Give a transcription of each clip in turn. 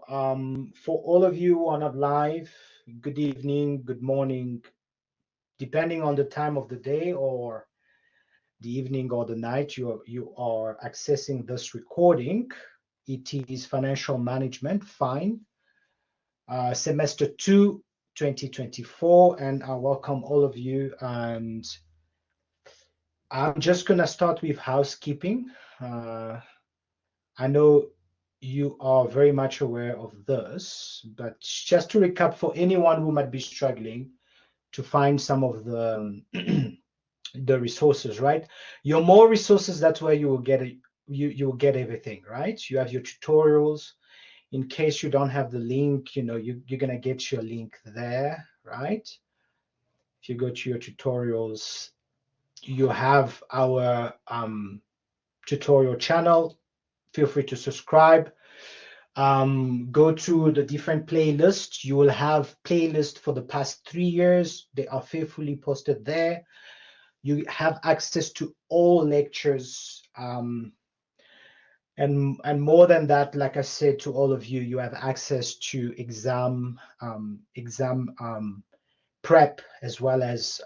For all of you who are not live, good evening, good morning, depending on the time of the day or the evening or the night you are accessing this recording. It is Financial Management, FINE, Semester 2, 2024, and I welcome all of you. And I'm just going to start with housekeeping. I know you are very much aware of this, but just to recap for anyone who might be struggling to find some of the the resources, right? Your more resources, that's where you will get it. You will get everything, right? You have your tutorials. In case you don't have the link, you're gonna get your link there, right? If you go to your tutorials, you have our tutorial channel. Feel free to subscribe. Go to the different playlists. You will have playlists for the past 3 years. They are faithfully posted there. You have access to all lectures. And more than that, like I said to all of you, you have access to exam prep, as well as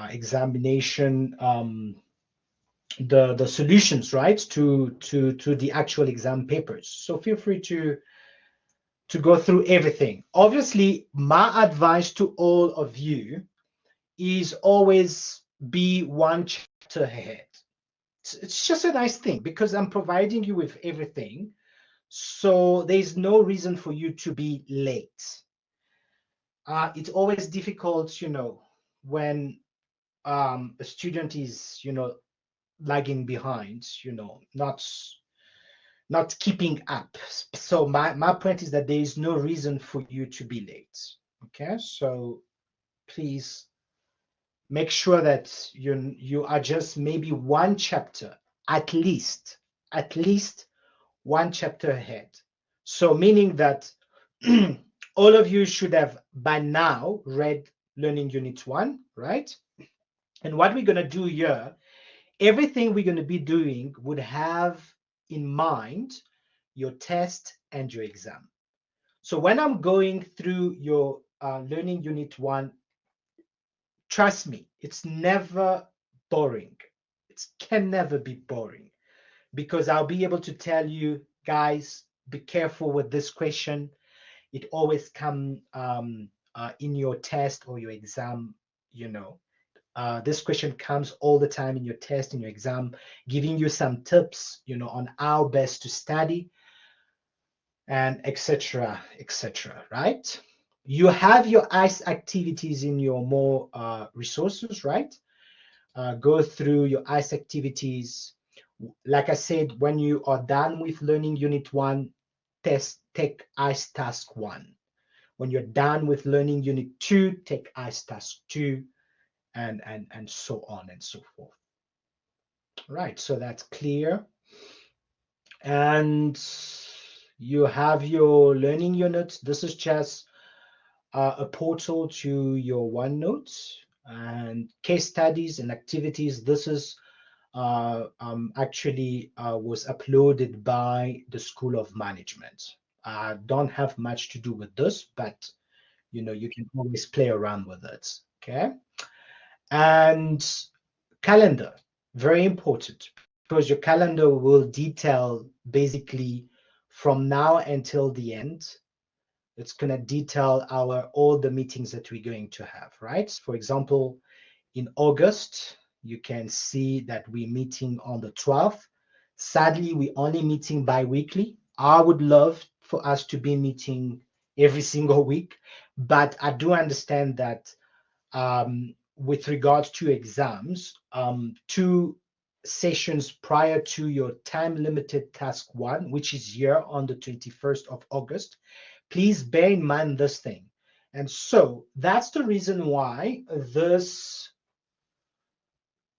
examination, the solutions, right, to the actual exam papers. So feel free to go through everything. Obviously, my advice to all of you is always be one chapter ahead. It's just a nice thing because I'm providing you with everything. So there's no reason for you to be late. It's always difficult, when a student is, lagging behind, not keeping up. So my point is that there is no reason for you to be late. Okay, so please make sure that you are just maybe one chapter, at least one chapter ahead. So meaning that all of you should have by now read Learning Unit 1, right? And what we're going to do here, everything we're going to be doing would have in mind your test and your exam. So when I'm going through your Learning Unit 1, trust me, it's never boring. It can never be boring, because I'll be able to tell you, guys, be careful with this question. It always comes in your test or your exam, this question comes all the time in your test, in your exam, giving you some tips, on how best to study, and etc., right? You have your ICE activities in your more resources, right? Go through your ICE activities. Like I said, when you are done with Learning Unit 1, take ICE Task 1. When you're done with Learning Unit 2, take ICE Task 2, and so on and so forth. Right, so that's clear. And you have your learning units. This is just a portal to your OneNote, and case studies and activities. This is actually was uploaded by the School of Management. I don't have much to do with this, but you can always play around with it. Okay. And calendar, very important, because your calendar will detail basically from now until the end. It's going to detail all the meetings that we're going to have, right? For example, in August, you can see that we're meeting on the 12th. Sadly, we're only meeting bi-weekly. I would love for us to be meeting every single week, but I do understand that with regards to exams, 2 sessions prior to your time-limited task 1, which is here on the 21st of August, please bear in mind this thing. And so that's the reason why this,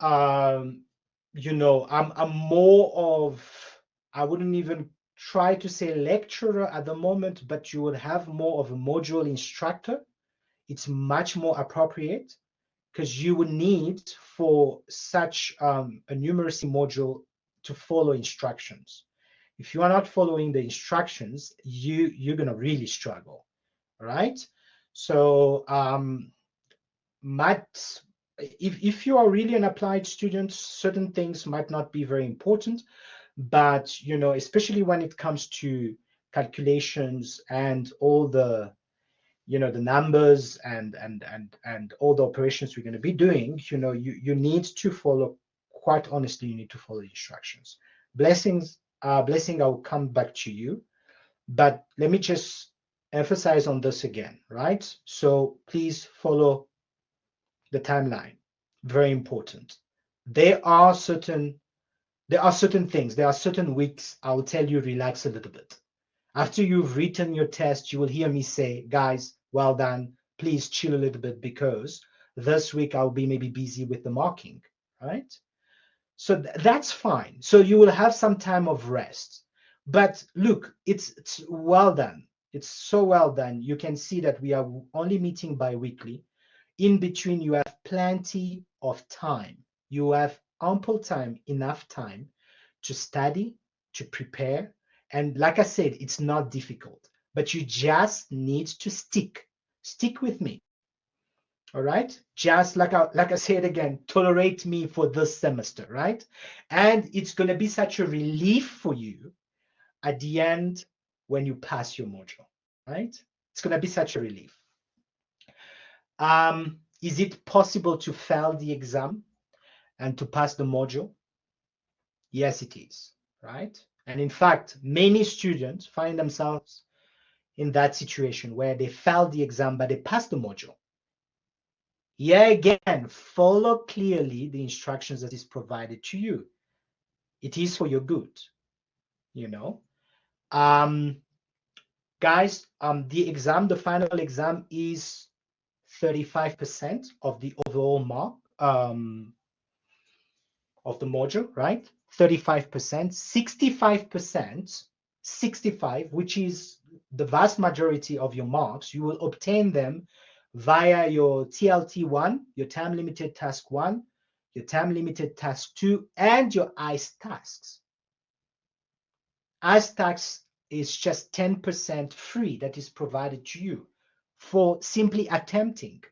I'm more of, I wouldn't even try to say lecturer at the moment, but you would have more of a module instructor. It's much more appropriate, because you would need for such a numeracy module to follow instructions. If you are not following the instructions, you're gonna really struggle. All right. So if you are really an applied student, certain things might not be very important, but you know, especially when it comes to calculations and all the, you know, the numbers and all the operations we're going to be doing, you know, you need to follow, quite honestly, you need to follow the instructions. Blessing, I'll come back to you, but let me just emphasize on this again, right? So please follow the timeline. Very important. There are certain things, there are certain weeks I will tell you relax a little bit. After you've written your test, you will hear me say, guys, well done, please chill a little bit because this week I'll be maybe busy with the marking, right? So that's fine. So you will have some time of rest. But look, it's well done. It's so well done. You can see that we are only meeting bi-weekly. In between, you have plenty of time. You have ample time, enough time to study, to prepare. And like I said, it's not difficult, but you just need to stick with me. All right. Just like I said again, tolerate me for this semester, right? And it's going to be such a relief for you at the end when you pass your module, right? It's going to be such a relief. Is it possible to fail the exam and to pass the module? Yes, it is, right? And in fact, many students find themselves in that situation where they failed the exam, but they passed the module. Here again, follow clearly the instructions that is provided to you. It is for your good, you know. Guys, the final exam is 35% of the overall mark of the module, right? 35%, 65%, 65, which is the vast majority of your marks, you will obtain them via your TLT1, your time limited task 1, your time limited task 2, and your ICE tasks. ICE tasks is just 10% free that is provided to you for simply attempting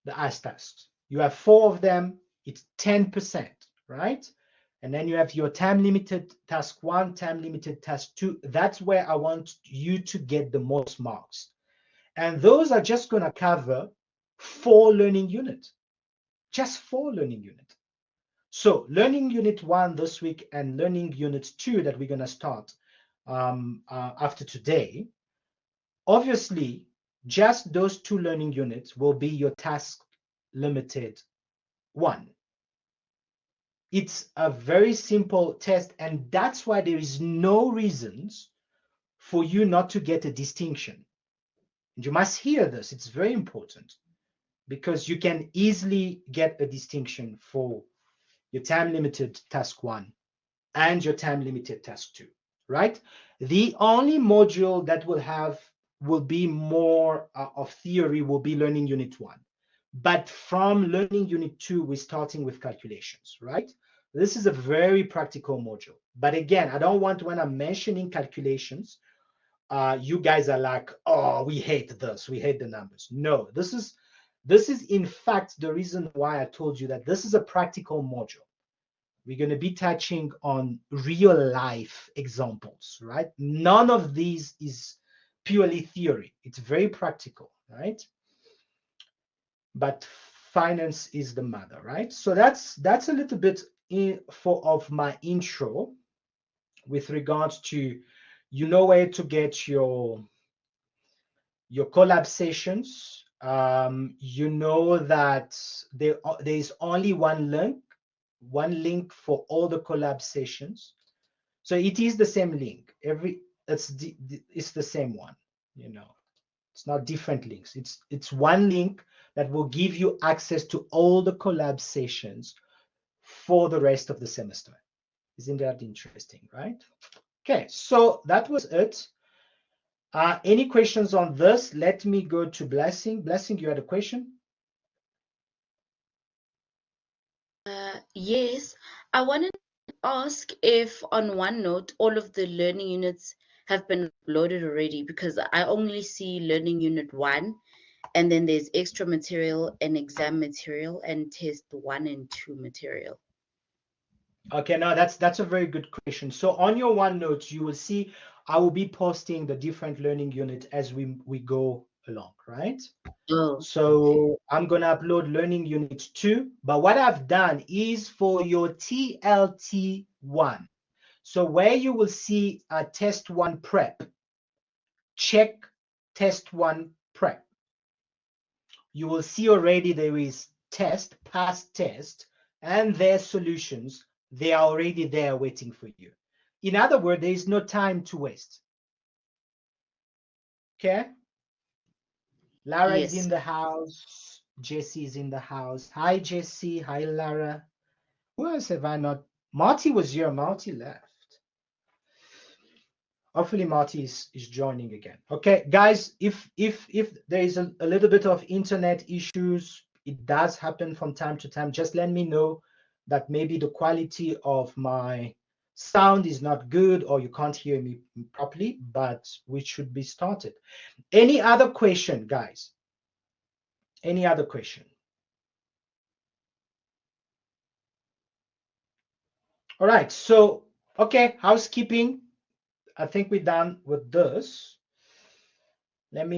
the ICE tasks. You have 4 of them, it's 10%, right? And then you have your time limited task 1, time limited task 2. That's where I want you to get the most marks. And those are just going to cover 4 learning units, just 4 learning units. So learning unit 1 this week and learning unit 2 that we're going to start after today, obviously, just those 2 learning units will be your task limited 1. It's a very simple test, and that's why there is no reasons for you not to get a distinction. And you must hear this, it's very important, because you can easily get a distinction for your time limited task 1 and your time limited task 2, right? The only module that will be more of theory will be learning unit 1. But from learning unit 2, we're starting with calculations, right? This is a very practical module. But again, I don't want, when I'm mentioning calculations, you guys are like, oh, we hate this, we hate the numbers. No, this is in fact the reason why I told you that this is a practical module. We're going to be touching on real life examples, right? None of these is purely theory. It's very practical, right? But finance is the mother, right? So that's a little bit of my intro with regards to, you know, where to get your collab sessions. You know that there is only one link for all the collab sessions. So it is the same link. It's the same one, you know. It's not different links. It's one link that will give you access to all the collab sessions for the rest of the semester. Isn't that interesting, right? Okay, so that was it. Any questions on this? Let me go to Blessing. Blessing, you had a question? Yes, I wanted ask if on OneNote all of the learning units have been uploaded already, because I only see learning unit 1, and then there's extra material and exam material and test 1 and 2 material. Okay, now that's a very good question. So on your OneNote, you will see I will be posting the different learning unit as we go along, right? Oh, So I'm gonna upload learning unit 2, but what I've done is for your TLT1. So where you will see a test 1 prep, check test 1 prep. You will see already there is test, past test, and their solutions. They are already there waiting for you. In other words, there is no time to waste. Okay? Lara is yes. in the house. Jesse is in the house. Hi, Jesse. Hi, Lara. Who else have I not? Marty was here. Marty left. Hopefully Marty is joining again. Okay, guys, if there is a little bit of internet issues, it does happen from time to time. Just let me know that maybe the quality of my sound is not good or you can't hear me properly, but we should be started. Any other question, guys? Any other question? All right, so, okay, housekeeping. I think we're done with this. Let me